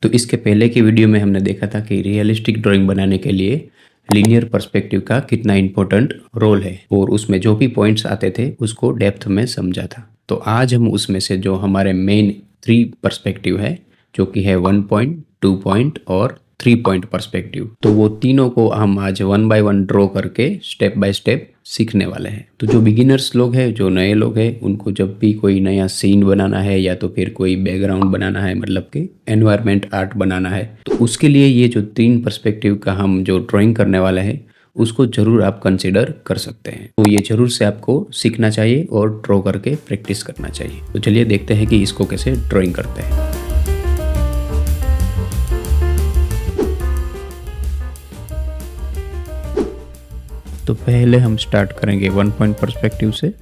तो इसके पहले की वीडियो में हमने देखा था कि रियलिस्टिक ड्राइंग बनाने के लिए लीनियर पर्सपेक्टिव का कितना इम्पोर्टेंट रोल है और उसमें जो भी पॉइंट्स आते थे उसको डेप्थ में समझा था। तो आज हम उसमें से जो हमारे मेन 3 पर्सपेक्टिव है, जो कि है 1 पॉइंट, 2 पॉइंट और 3 पॉइंट पर्सपेक्टिव, तो वो तीनों को हम आज 1 बाय 1 ड्रॉ करके स्टेप बाय स्टेप सीखने वाले हैं। तो जो बिगिनर्स लोग हैं, जो नए लोग हैं, उनको जब भी कोई नया सीन बनाना है या तो फिर कोई बैकग्राउंड बनाना है, मतलब कि एनवायरनमेंट आर्ट बनाना है, तो उसके लिए ये जो 3 पर्सपेक्टिव का हम जो ड्राइंग करने वाले हैं उसको ज़रूर आप कंसिडर कर सकते हैं। तो ये ज़रूर से आपको सीखना चाहिए और ड्रॉ करके प्रैक्टिस करना चाहिए। तो चलिए देखते हैं कि इसको कैसे ड्राइंग करते हैं। तो पहले हम स्टार्ट करेंगे 1 पॉइंट पर्सपेक्टिव से।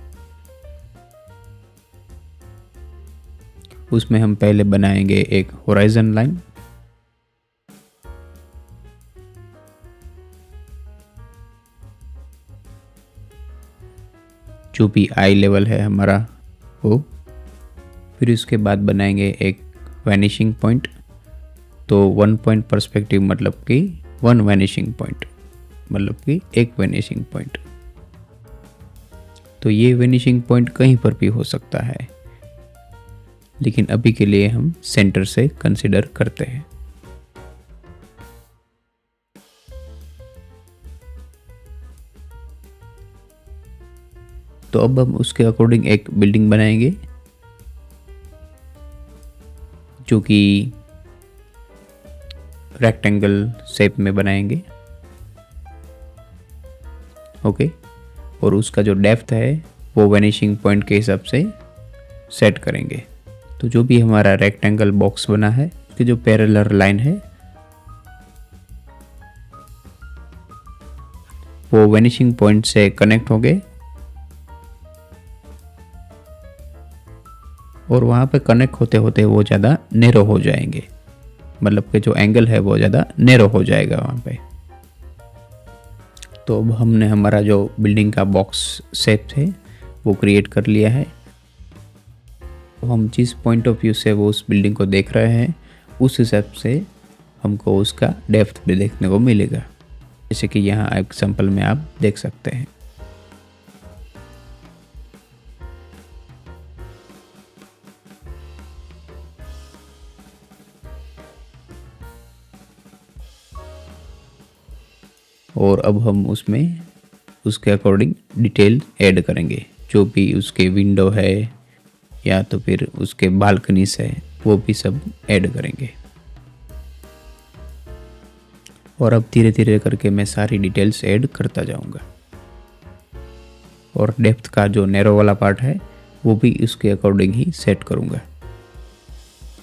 उसमें हम पहले बनाएंगे एक होराइजन लाइन, जो भी आई लेवल है हमारा वो। फिर उसके बाद बनाएंगे एक वैनिशिंग पॉइंट। तो 1 पॉइंट पर्सपेक्टिव मतलब कि 1 वैनिशिंग पॉइंट, मतलब कि एक वैनिशिंग पॉइंट। तो ये वैनिशिंग पॉइंट कहीं पर भी हो सकता है, लेकिन अभी के लिए हम सेंटर से कंसिडर करते हैं। तो अब हम उसके अकॉर्डिंग एक बिल्डिंग बनाएंगे, जो कि रेक्टेंगल शेप में बनाएंगे। ओके। और उसका जो डेप्थ है वो वैनिशिंग पॉइंट के हिसाब से सेट करेंगे। तो जो भी हमारा रेक्टेंगल बॉक्स बना है उसकी जो पैरेलल लाइन है वो वैनिशिंग पॉइंट से कनेक्ट हो गए और वहाँ पे कनेक्ट होते होते वो ज़्यादा नैरो हो जाएंगे, मतलब कि जो एंगल है वो ज़्यादा नैरो हो जाएगा वहाँ पे। तो अब हमने हमारा जो बिल्डिंग का बॉक्स शेप है वो क्रिएट कर लिया है। तो हम जिस पॉइंट ऑफ व्यू से वो उस बिल्डिंग को देख रहे हैं उस हिसाब से हमको उसका डेप्थ भी देखने को मिलेगा, जैसे कि यहाँ एग्जांपल में आप देख सकते हैं। और अब हम उसमें उसके अकॉर्डिंग डिटेल ऐड करेंगे, जो भी उसके विंडो है या तो फिर उसके बालकनीज है वो भी सब ऐड करेंगे। और अब धीरे धीरे करके मैं सारी डिटेल्स ऐड करता जाऊंगा। और डेप्थ का जो नैरो वाला पार्ट है वो भी उसके अकॉर्डिंग ही सेट करूंगा।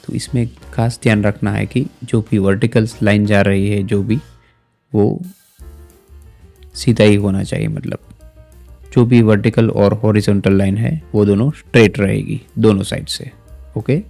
तो इसमें खास ध्यान रखना है कि जो भी वर्टिकल लाइन जा रही है जो भी, वो सीधा ही होना चाहिए, मतलब जो भी वर्टिकल और हॉरिजॉन्टल लाइन है वो दोनों स्ट्रेट रहेगी दोनों साइड से। ओके।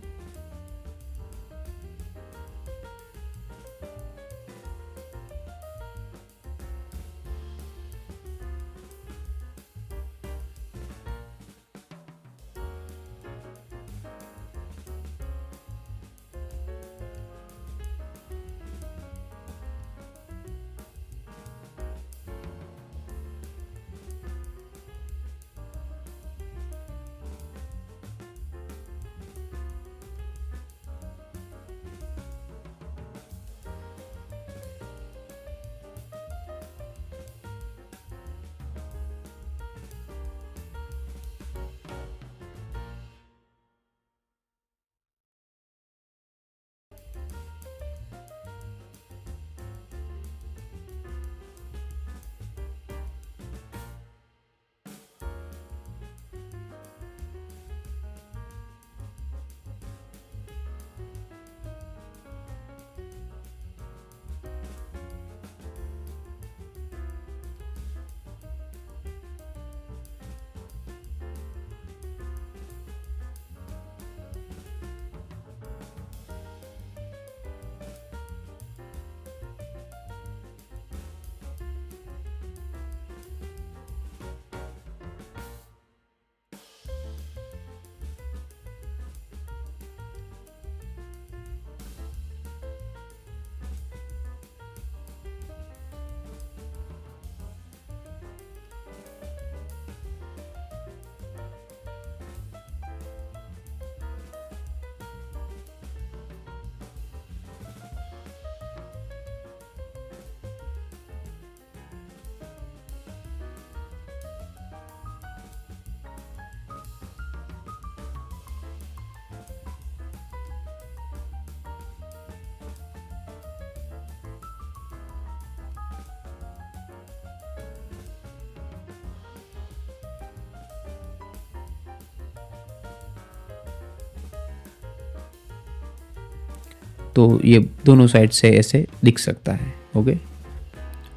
तो ये दोनों साइड से ऐसे दिख सकता है। ओके,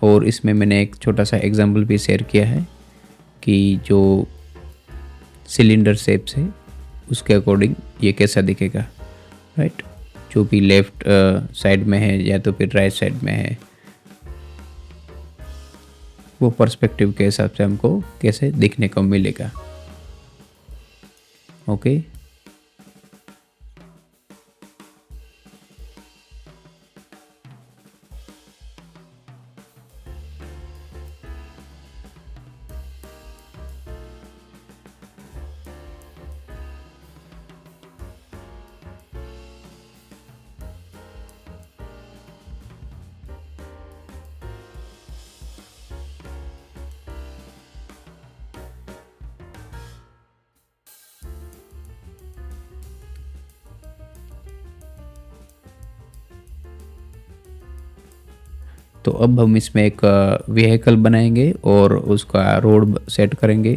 और इसमें मैंने एक छोटा सा एग्जांपल भी शेयर किया है कि जो सिलेंडर शेप से उसके अकॉर्डिंग ये कैसा दिखेगा, राइट। जो भी लेफ्ट साइड में है या तो फिर राइट साइड में है, वो पर्सपेक्टिव के हिसाब से हमको कैसे दिखने को मिलेगा। ओके, तो अब हम इसमें एक व्हीकल बनाएंगे और उसका रोड सेट करेंगे।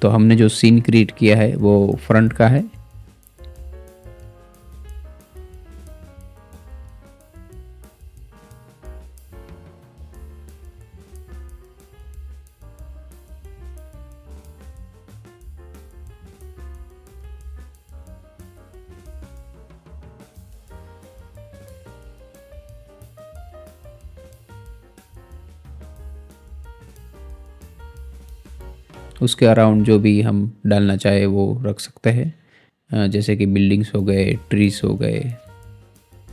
तो हमने जो सीन क्रिएट किया है वो फ्रंट का है। उसके अराउंड जो भी हम डालना चाहे वो रख सकते हैं, जैसे कि बिल्डिंग्स हो गए, ट्रीज हो गए,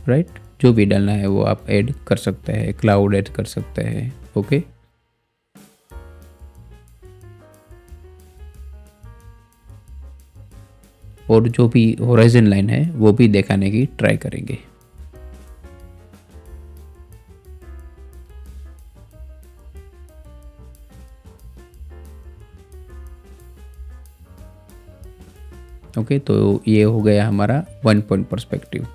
राइट। जो भी डालना है वो आप ऐड कर सकते हैं, क्लाउड ऐड कर सकते हैं। ओके, और जो भी होराइजन लाइन है वो भी दिखाने की ट्राई करेंगे। ओके, तो ये हो गया हमारा वन पॉइंट पर्सपेक्टिव।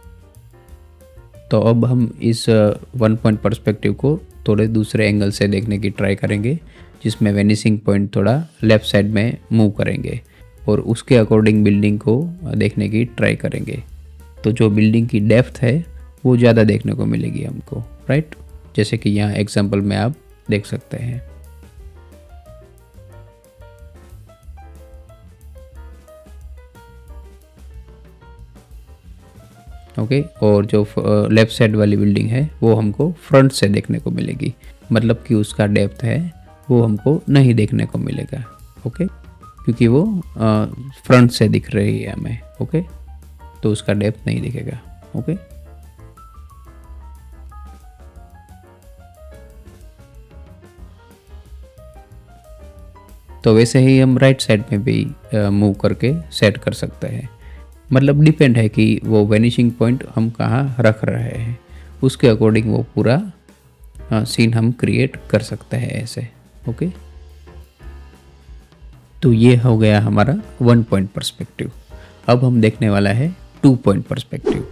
तो अब हम इस वन पॉइंट पर्सपेक्टिव को थोड़े दूसरे एंगल से देखने की ट्राई करेंगे, जिसमें वेनिसिंग पॉइंट थोड़ा लेफ़्ट साइड में मूव करेंगे और उसके अकॉर्डिंग बिल्डिंग को देखने की ट्राई करेंगे। तो जो बिल्डिंग की डेप्थ है वो ज़्यादा देखने को मिलेगी हमको, राइट। जैसे कि यहाँ एग्जांपल में आप देख सकते हैं। ओके, और जो लेफ़्ट साइड वाली बिल्डिंग है वो हमको फ्रंट से देखने को मिलेगी, मतलब कि उसका डेप्थ है वो हमको नहीं देखने को मिलेगा। ओके, क्योंकि वो फ्रंट से दिख रही है हमें। ओके, तो उसका डेप्थ नहीं दिखेगा। ओके, तो वैसे ही हम राइट साइड में भी मूव करके सेट कर सकते हैं। मतलब डिपेंड है कि वो वेनिशिंग पॉइंट हम कहाँ रख रहे हैं, उसके अकॉर्डिंग वो पूरा सीन हम क्रिएट कर सकते हैं ऐसे। ओके, तो ये हो गया हमारा वन पॉइंट पर्सपेक्टिव। अब हम देखने वाला है टू पॉइंट पर्सपेक्टिव।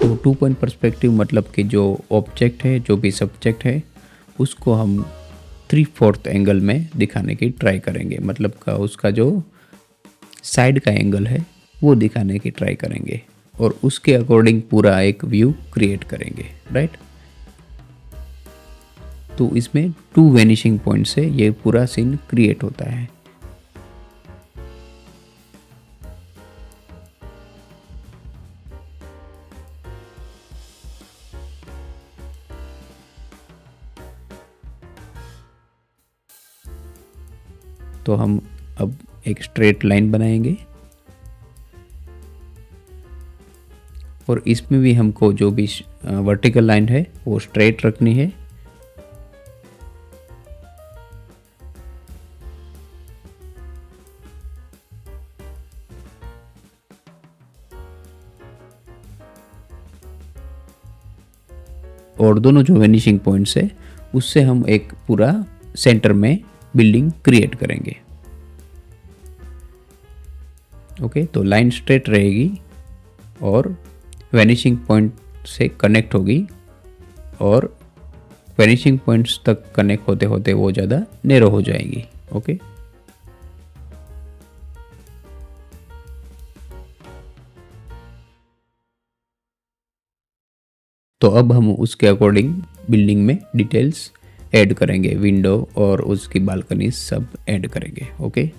तो टू पॉइंट पर्सपेक्टिव मतलब कि जो ऑब्जेक्ट है, जो भी सब्जेक्ट है, उसको हम 3/4 एंगल में दिखाने की ट्राई करेंगे। मतलब का उसका जो साइड का एंगल है वो दिखाने की ट्राई करेंगे और उसके अकॉर्डिंग पूरा एक व्यू क्रिएट करेंगे, राइट। तो इसमें 2 वेनिशिंग पॉइंट से ये पूरा सीन क्रिएट होता है। तो हम अब एक स्ट्रेट लाइन बनाएंगे और इसमें भी हमको जो भी वर्टिकल लाइन है वो स्ट्रेट रखनी है। और दोनों जो वेनिशिंग पॉइंट्स है उससे हम एक पूरा सेंटर में बिल्डिंग क्रिएट करेंगे। ओके, तो लाइन स्ट्रेट रहेगी और वेनिशिंग पॉइंट से कनेक्ट होगी और वेनिशिंग पॉइंट्स तक कनेक्ट होते होते वो ज़्यादा नैरो हो जाएंगी। ओके, तो अब हम उसके अकॉर्डिंग बिल्डिंग में डिटेल्स ऐड करेंगे, विंडो और उसकी बालकनी सब ऐड करेंगे। ओके,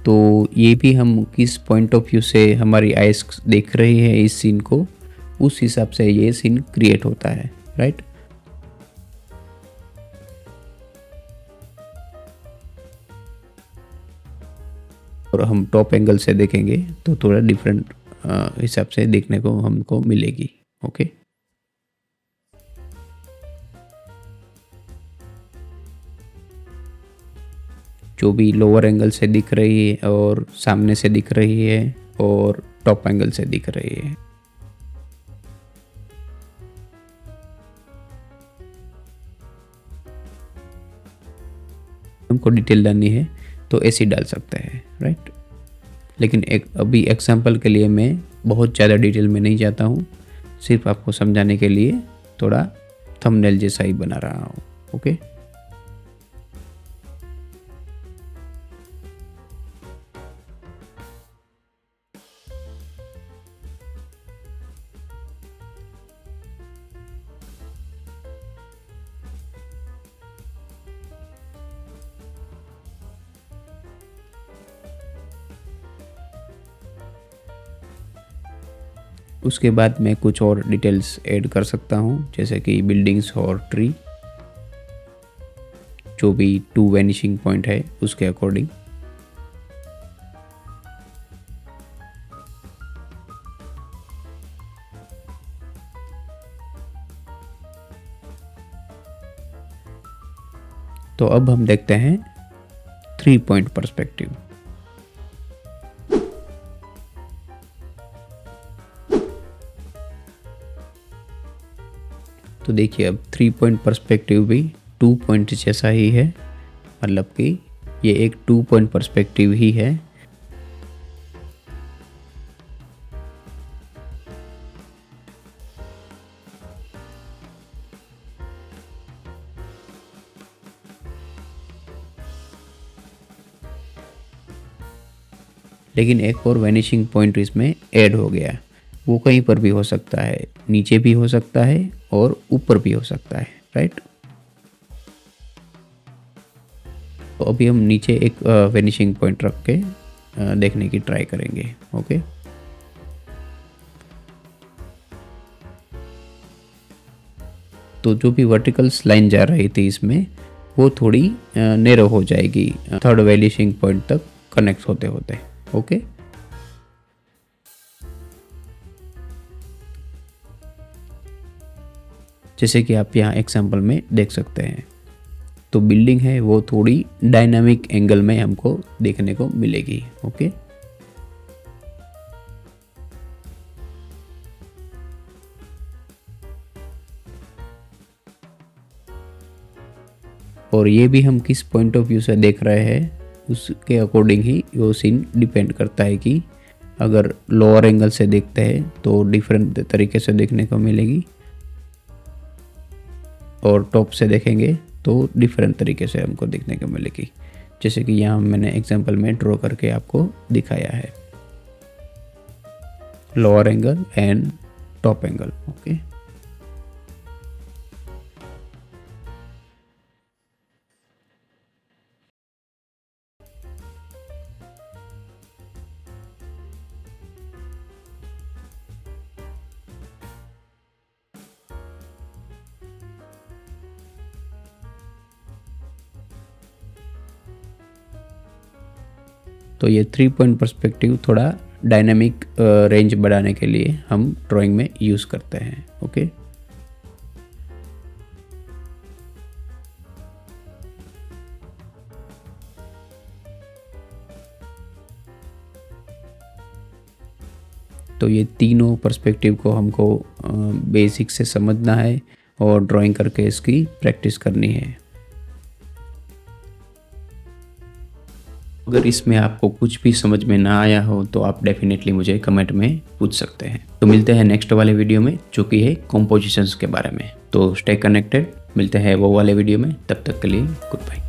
तो ये भी हम किस पॉइंट ऑफ व्यू से हमारी आइज देख रही है इस सीन को, उस हिसाब से ये सीन क्रिएट होता है, राइट। और हम टॉप एंगल से देखेंगे तो थोड़ा डिफरेंट हिसाब से देखने को हमको मिलेगी। ओके, जो भी लोअर एंगल से दिख रही है और सामने से दिख रही है और टॉप एंगल से दिख रही है, हमको डिटेल डालनी है तो ऐसे डाल सकते हैं, राइट। लेकिन एक अभी एग्जांपल के लिए मैं बहुत ज़्यादा डिटेल में नहीं जाता हूँ, सिर्फ आपको समझाने के लिए थोड़ा थंबनेल जैसा ही बना रहा हूँ। ओके, उसके बाद मैं कुछ और डिटेल्स ऐड कर सकता हूँ, जैसे कि बिल्डिंग्स और ट्री, जो भी 2 वैनिशिंग पॉइंट है उसके अकॉर्डिंग। तो अब हम देखते हैं 3 पॉइंट पर्सपेक्टिव। तो देखिए अब 3 पॉइंट पर्सपेक्टिव भी 2 पॉइंट जैसा ही है, मतलब कि ये एक 2 पॉइंट पर्सपेक्टिव ही है। लेकिन एक और वैनिशिंग पॉइंट इसमें ऐड हो गया है, वो कहीं पर भी हो सकता है, नीचे भी हो सकता है और ऊपर भी हो सकता है, राइट। तो अभी हम नीचे एक वैनिशिंग पॉइंट रख के देखने की ट्राई करेंगे। ओके, तो जो भी वर्टिकल लाइन जा रही थी इसमें, वो थोड़ी नैरो हो जाएगी थर्ड वैनिशिंग पॉइंट तक कनेक्ट होते होते। ओके, जैसे कि आप यहाँ एग्जांपल में देख सकते हैं, तो बिल्डिंग है वो थोड़ी डायनामिक एंगल में हमको देखने को मिलेगी। ओके, और ये भी हम किस पॉइंट ऑफ व्यू से देख रहे हैं उसके अकॉर्डिंग ही वो सीन डिपेंड करता है कि अगर लोअर एंगल से देखते हैं तो डिफरेंट तरीके से देखने को मिलेगी, और टॉप से देखेंगे तो डिफरेंट तरीके से हमको देखने को मिलेगी। जैसे कि यहाँ मैंने एग्जांपल में ड्रॉ करके आपको दिखाया है, lower angle and top angle. Okay, तो ये 3 पॉइंट पर्सपेक्टिव थोड़ा डायनामिक रेंज बढ़ाने के लिए हम ड्राइंग में यूज़ करते हैं। ओके, तो ये तीनों पर्सपेक्टिव को हमको बेसिक से समझना है और ड्राइंग करके इसकी प्रैक्टिस करनी है। अगर इसमें आपको कुछ भी समझ में ना आया हो तो आप डेफिनेटली मुझे कमेंट में पूछ सकते हैं। तो मिलते हैं नेक्स्ट वाले वीडियो में जो कि है कॉम्पोजिशंस के बारे में। तो स्टे कनेक्टेड, मिलते हैं वो वाले वीडियो में, तब तक के लिए गुड बाय।